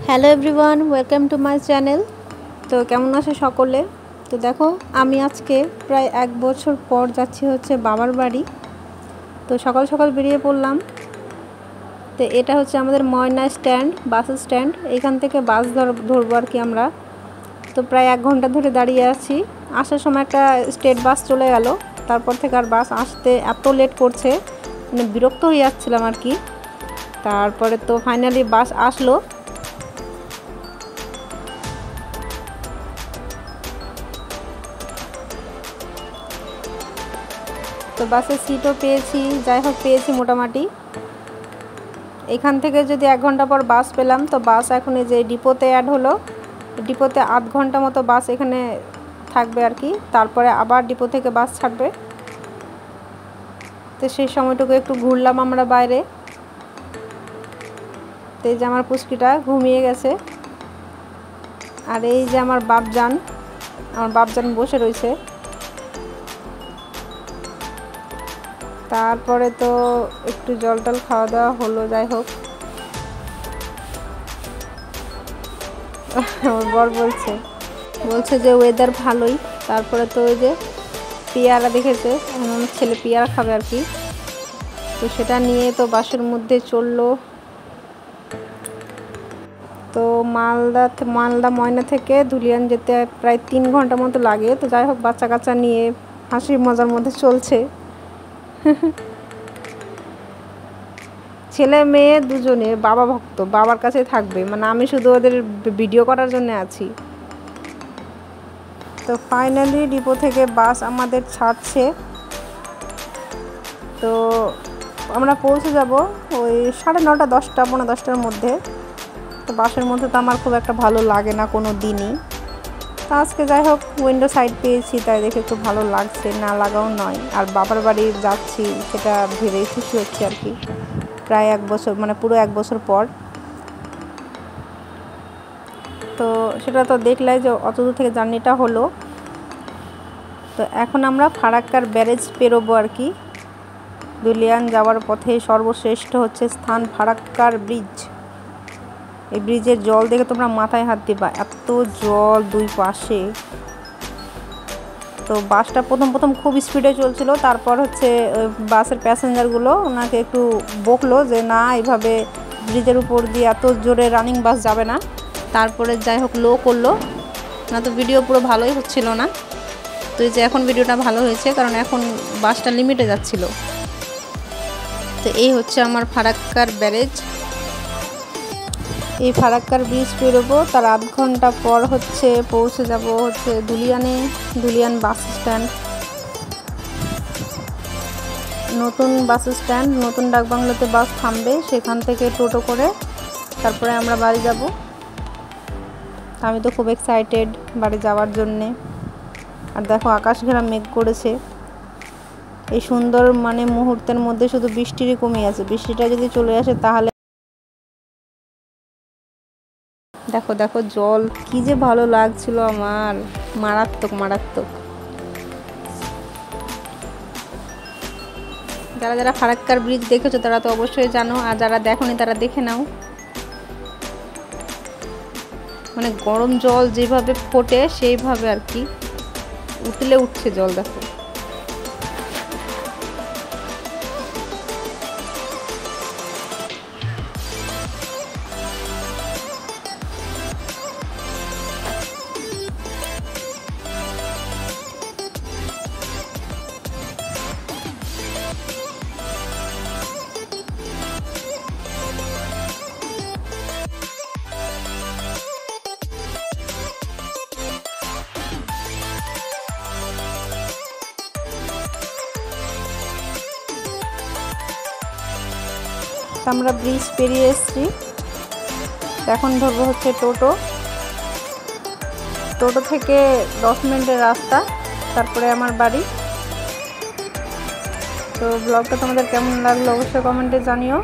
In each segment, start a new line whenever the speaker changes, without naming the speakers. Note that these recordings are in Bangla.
Hello everyone, welcome to my channel. তো কেমন আছে সকলে? তো দেখো, আমি আজকে প্রায় 1 বছর পর যাচ্ছি হচ্ছে বাবার বাড়ি। তো সকাল সকাল বেরিয়ে পড়লাম। তো এটা হচ্ছে আমাদের ময়না স্ট্যান্ড, বাস স্ট্যান্ড। এখান থেকে বাস ধরবো আর কি আমরা। তো প্রায় 1 ঘন্টা ধরে দাঁড়িয়ে আছি। আসার সময় একটা স্টেট বাস চলে গেল, তারপর থেকে আর বাস আসতে এত লেট করছে, মানে বিরক্ত হয়ে যাচ্ছিলাম আর কি। তারপরে তো ফাইনালি বাস আসলো। তো বাসের সিটও পেয়েছি, যাই হোক পেয়েছি মোটামুটি। এখান থেকে যদি 1 ঘন্টা পর বাস পেলাম, তো বাস এখন এই যে ডিপোতে অ্যাড হলো। ডিপোতে 8 ঘন্টা মতো বাস এখানে থাকবে আর কি, তারপরে আবার ডিপো থেকে বাস ছাড়বে। তো সেই সময়টুকু একটু ঘুরলাম আমরা বাইরে। তো এই যে আমার পুচকিটা ঘুমিয়ে গেছে, আর এই যে আমার বাপজান বসে রয়েছে। তারপরে তো একটু জল টল খাওয়া দাওয়া হলো, যাই হোক। আমার বর বলছে যে ওয়েদার ভালোই। তারপরে তো ওই যে পেয়ারা দেখেছে, আমার ছেলে পেয়ারা খাবে আর কি। তো সেটা নিয়ে তো বাসের মধ্যে চললো। তো মালদা ময়না থেকে ধুলিয়ান যেতে প্রায় 3 ঘন্টা মতো লাগে। তো যাই হোক, বাচ্চা কাচ্চা নিয়ে হাসি মজার মধ্যে চলছে। ছেলে মেয়ে দুজনে বাবা ভক্ত, বাবার কাছে থাকবে, মানে আমি শুধু ওদের ভিডিও করার জন্য আছি। তো ফাইনালি ডিপো থেকে বাস আমাদের ছাড়ছে। তো আমরা পৌঁছে যাব ওই 9:30, 10টা, 10:15টার মধ্যে। তো বাসের মধ্যে তো আমার খুব একটা ভালো লাগে না কোনো দিনই। তো আজকে যাই হোক উইন্ডো সাইড পেয়েছি, তাই দেখে খুব ভালো লাগছে, না লাগাও নয়। আর বাবার বাড়ি যাচ্ছি সেটা ভেবেই খুশি হচ্ছে আর কি। প্রায় 1 বছর, মানে পুরো 1 বছর পর। তো সেটা তো দেখলাই যে অত দূর থেকে জার্নিটা হলো। তো এখন আমরা ফারাক্কার ব্যারেজ পেরোবো আর কি। ধুলিয়ান যাওয়ার পথে সর্বশ্রেষ্ঠ হচ্ছে স্থান ফারাক্কার ব্রিজ। এই ব্রিজের জল দেখে তোমরা মাথায় হাত দিবা, এত জল দুই পাশে। তো বাসটা প্রথম খুব স্পিডে চলছিল, তারপর হচ্ছে বাসের প্যাসেঞ্জারগুলো ওনাকে একটু বকলো যে না, এইভাবে ব্রিজের উপর দিয়ে এত জোরে রানিং বাস যাবে না। তারপরে যাই হোক লো করলো, না তো ভিডিও পুরো ভালোই হচ্ছিল না। তো এই যে এখন ভিডিওটা ভালো হয়েছে, কারণ এখন বাসটা লিমিটে যাচ্ছিল। তো এই হচ্ছে আমার ফারাক্কার ব্যারেজ। এই ফারাক্কার ব্রিজ পেরোবো, তার 8 ঘন্টা পর হচ্ছে পৌঁছে যাব হচ্ছে ধুলিয়ান বাস স্ট্যান্ড। নতুন বাস স্ট্যান্ড, নতুন ডাকবাংলোতে বাস থামবে, সেখান থেকে টোটো করে তারপরে আমরা বাড়ি যাব। আমি তো খুব এক্সাইটেড বাড়ি যাওয়ার জন্যে। আর দেখো আকাশ ঘেরা মেঘ করেছে। এই সুন্দর মানে মুহূর্তের মধ্যে শুধু বৃষ্টিরই কমে আছে। বৃষ্টিটা যদি চলে আসে তাহলে দেখো জল কি যে ভালো লাগছিল আমার, মারাত্মক। যারা ফারাক্কার ব্রিজ দেখেছো তারা তো অবশ্যই জানো, আর যারা দেখোনি তারা দেখে নাও। মানে গরম জল যেভাবে ফোটে সেইভাবে আর কি উতলে উঠছে জল, দেখো। আমরা ব্রিজ পেরিয়ে এসেছি, এখন ধরবো হচ্ছে টোটো থেকে 10 মিনিটের রাস্তা, তারপরে আমার বাড়ি। তো ব্লগটা তোমাদের কেমন লাগলো অবশ্যই কমেন্টে জানিও,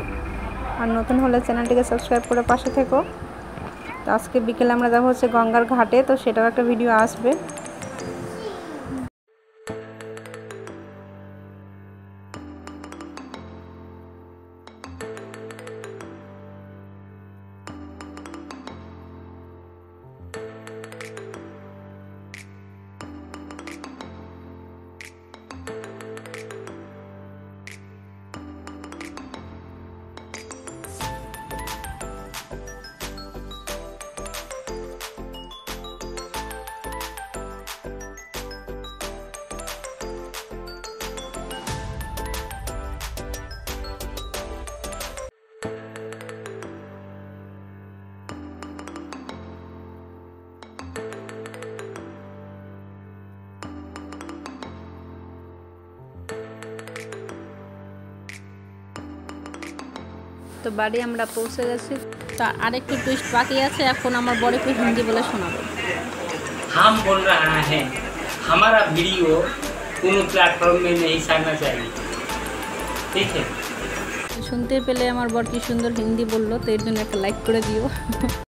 আর নতুন হলে চ্যানেলটিকে সাবস্ক্রাইব করে পাশে থেকো। তো আজকে বিকেলে আমরা যাবো হচ্ছে গঙ্গার ঘাটে, তো সেটাও একটা ভিডিও আসবে। তো বাড়ি আমরা পৌঁছে গেছি। তা আরেকটু টুইস্ট বাকি আছে, এখন আমার বড় একটু হিন্দি বলে শোনাবো।
हम बोल रहा है हमारा वीडियो কোনো প্ল্যাটফর্ম में नहीं छाड़ना चाहिए, ठीक है।
শুনতে পেলে আমার বর কি সুন্দর হিন্দি বললো, তো এর জন্য একটা লাইক করে দিও।